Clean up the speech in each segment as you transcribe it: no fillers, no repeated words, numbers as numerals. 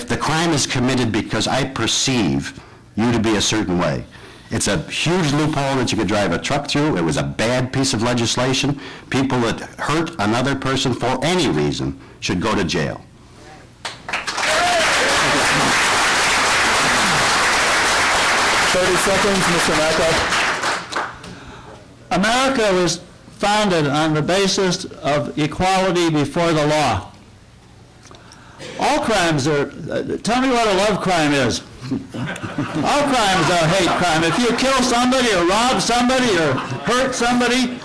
if the crime is committed because I perceive you to be a certain way. It's a huge loophole that you could drive a truck through. It was a bad piece of legislation. People that hurt another person for any reason should go to jail. 30 seconds, Mr. Macko. America was founded on the basis of equality before the law. All crimes are, tell me what a love crime is. All crimes are hate crime. If you kill somebody or rob somebody or hurt somebody,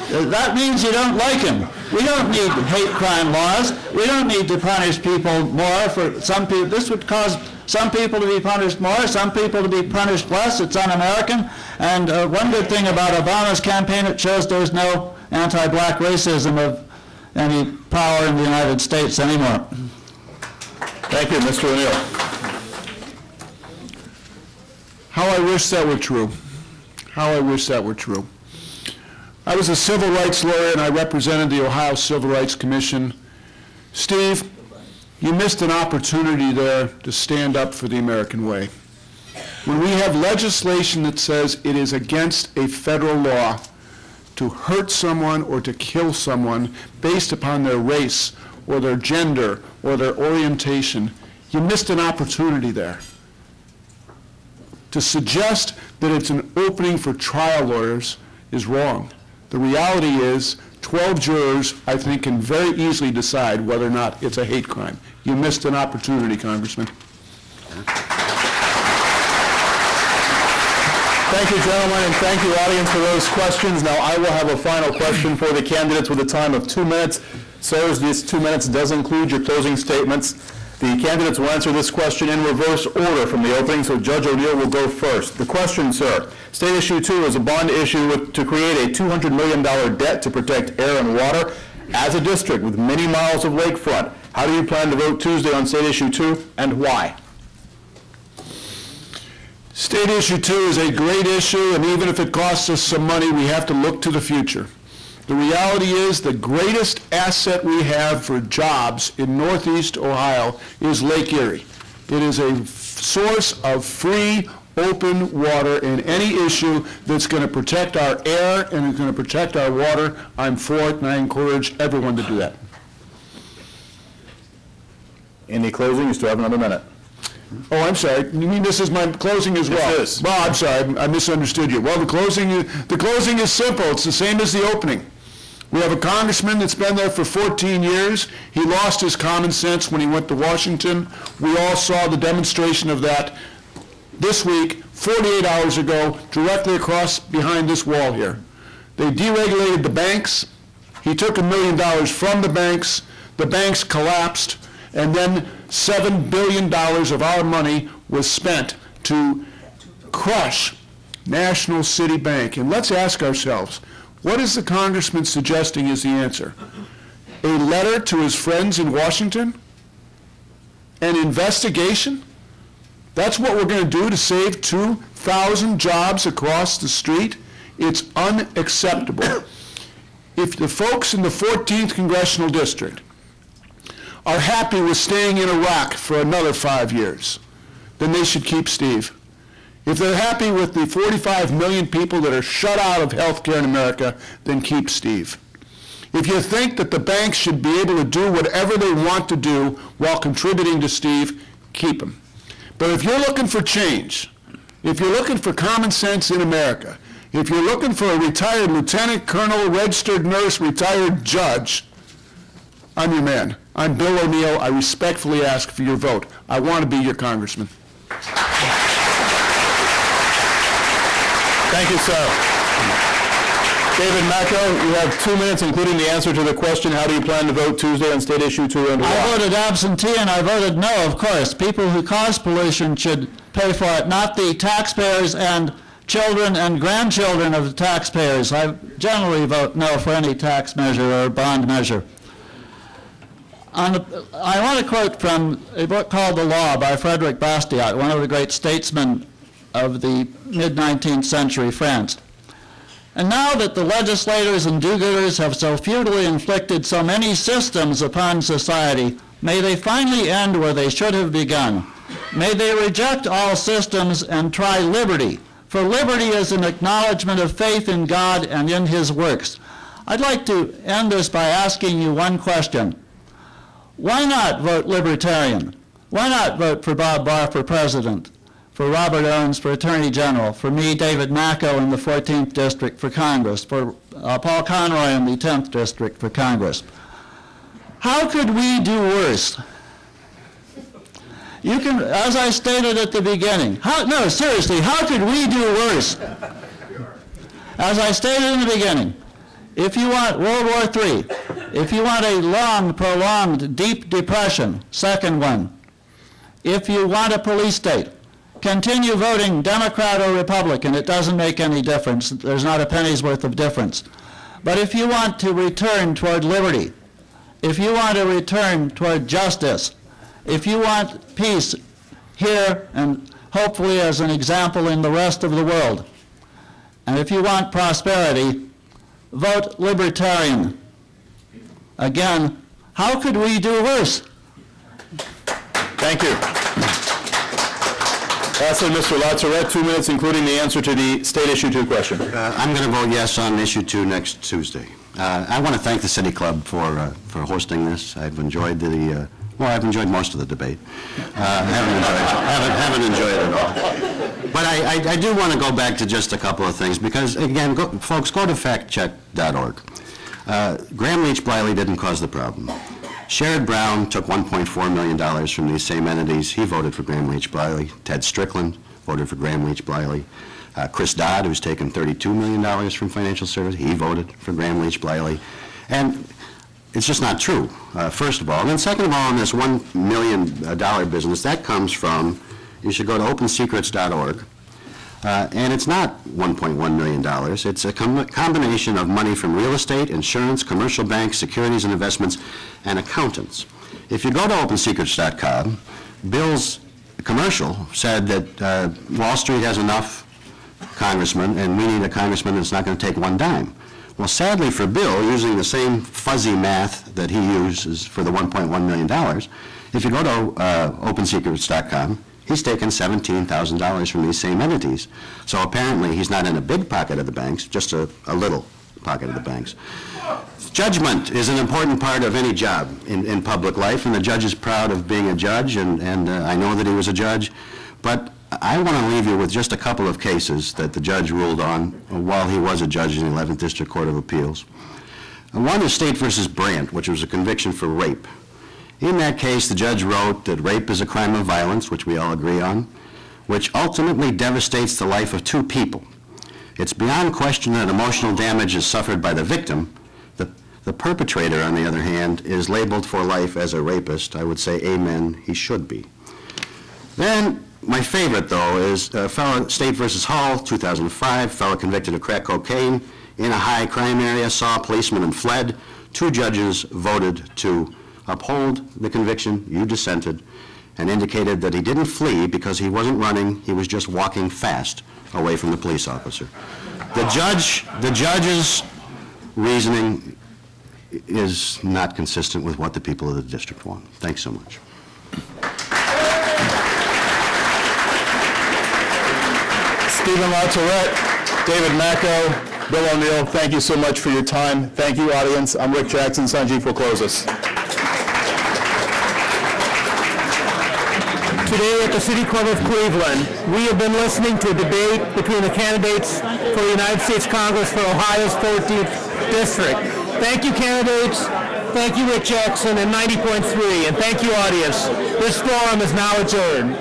that means you don't like him. We don't need hate crime laws. We don't need to punish people more for some people. This would cause some people to be punished more, some people to be punished less. It's un-American. And one good thing about Obama's campaign, it shows there's no anti-black racism of any power in the United States anymore. Thank you, Mr. O'Neill. How I wish that were true. How I wish that were true. I was a civil rights lawyer and I represented the Ohio Civil Rights Commission. Steve, you missed an opportunity there to stand up for the American way. When we have legislation that says it is against a federal law to hurt someone or to kill someone based upon their race or their gender or their orientation, you missed an opportunity there. To suggest that it's an opening for trial lawyers is wrong. The reality is 12 jurors, I think, can very easily decide whether or not it's a hate crime. You missed an opportunity, Congressman. Thank you, gentlemen, and thank you, audience, for those questions. Now, I will have a final question for the candidates with a time of 2 minutes. Sirs, these 2 minutes does include your closing statements. The candidates will answer this question in reverse order from the opening, so Judge O'Neill will go first. The question, sir, State Issue 2 is a bond issue to create a $200 million debt to protect air and water as a district with many miles of lakefront. How do you plan to vote Tuesday on State Issue 2, and why? State Issue 2 is a great issue, and even if it costs us some money, we have to look to the future. The reality is the greatest asset we have for jobs in Northeast Ohio is Lake Erie. It is a source of free, open water, and any issue that's going to protect our air and is going to protect our water, I'm for it, and I encourage everyone to do that. Any closing? You still have another minute. Oh, I'm sorry. You mean this is my closing as well? Yes. Well, I'm sorry. I misunderstood you. Well, the closing is simple. It's the same as the opening. We have a congressman that's been there for 14 years. He lost his common sense when he went to Washington. We all saw the demonstration of that this week, 48 hours ago, directly across behind this wall here. They deregulated the banks. He took $1 million from the banks collapsed, and then $7 billion of our money was spent to crush National City Bank. And let's ask ourselves, what is the congressman suggesting is the answer? A letter to his friends in Washington? An investigation? That's what we're going to do to save 2,000 jobs across the street? It's unacceptable. If the folks in the 14th Congressional District are happy with staying in Iraq for another 5 years, then they should keep Steve. If they're happy with the 45 million people that are shut out of health care in America, then keep Steve. If you think that the banks should be able to do whatever they want to do while contributing to Steve, keep him. But if you're looking for change, if you're looking for common sense in America, if you're looking for a retired lieutenant colonel, registered nurse, retired judge, I'm your man. I'm Bill O'Neill. I respectfully ask for your vote. I want to be your congressman. Thank you, sir. David Macko, you have 2 minutes, including the answer to the question, how do you plan to vote Tuesday on State Issue 2 and why? I voted absentee and I voted no, of course. People who cause pollution should pay for it, not the taxpayers and children and grandchildren of the taxpayers. I generally vote no for any tax measure or bond measure. I want to quote from a book called The Law by Frederick Bastiat, one of the great statesmen of the mid-19th century France. And now that the legislators and do-gooders have so futilely inflicted so many systems upon society, May they finally end where they should have begun. May they reject all systems and try liberty, for liberty is an acknowledgement of faith in God and in his works. I'd like to end this by asking you one question. Why not vote Libertarian? Why not vote for Bob Barr for President, for Robert Owens for Attorney General, for me, David Macko, in the 14th District for Congress, for Paul Conroy in the 10th District for Congress? How could we do worse? You can, as I stated at the beginning, no, seriously, how could we do worse? As I stated in the beginning, if you want World War III, if you want a long, prolonged, deep depression, second one. If you want a police state, continue voting Democrat or Republican. It doesn't make any difference. There's not a penny's worth of difference. But if you want to return toward liberty, if you want to return toward justice, if you want peace here and hopefully as an example in the rest of the world, and if you want prosperity, vote Libertarian. Again, how could we do worse? Thank you. Lastly, Mr. LaTourette, 2 minutes, including the answer to the State Issue 2 question. I'm going to vote yes on Issue 2 next Tuesday. I want to thank the City Club for hosting this. I've enjoyed I've enjoyed most of the debate. Haven't enjoyed it at all. But I do want to go back to just a couple of things because, again, folks, go to factcheck.org. Graham Leach Bliley didn't cause the problem. Sherrod Brown took $1.4 million from these same entities. He voted for Graham Leach Bliley. Ted Strickland voted for Graham Leach Bliley. Chris Dodd, who's taken $32 million from financial services, he voted for Graham Leach Bliley. And it's just not true, first of all. And then second of all, in this $1 million business, that comes from, you should go to opensecrets.org. And it's not $1.1 million. It's a combination of money from real estate, insurance, commercial banks, securities and investments, and accountants. If you go to opensecrets.com, Bill's commercial said that Wall Street has enough congressmen, and we need a congressman that's not going to take one dime. Well, sadly for Bill, using the same fuzzy math that he uses for the $1.1 million, if you go to opensecrets.com, he's taken $17,000 from these same entities. So apparently he's not in a big pocket of the banks, just a little pocket of the banks. Judgment is an important part of any job in public life, and the judge is proud of being a judge, and I know that he was a judge. But I want to leave you with just a couple of cases that the judge ruled on while he was a judge in the 11th District Court of Appeals. One is State versus Brandt, which was a conviction for rape. In that case, the judge wrote that rape is a crime of violence, which we all agree on, which ultimately devastates the life of two people. It's beyond question that emotional damage is suffered by the victim. The perpetrator, on the other hand, is labeled for life as a rapist. I would say, amen, he should be. Then, my favorite, though, is fellow State versus Hall, 2005, fellow convicted of crack cocaine in a high crime area, saw a policeman and fled. Two judges voted to uphold the conviction. You dissented and indicated that he didn't flee because he wasn't running, he was just walking fast away from the police officer. The judge's reasoning is not consistent with what the people of the district want. Thanks so much. Stephen LaTourette, David Macko, Bill O'Neill, thank you so much for your time. Thank you, audience. I'm Rick Jackson. Sanjeev will close us. Today at the City Club of Cleveland, we have been listening to a debate between the candidates for the United States Congress for Ohio's 14th District. Thank you, candidates. Thank you, Rick Jackson, and 90.3. And thank you, audience. This forum is now adjourned.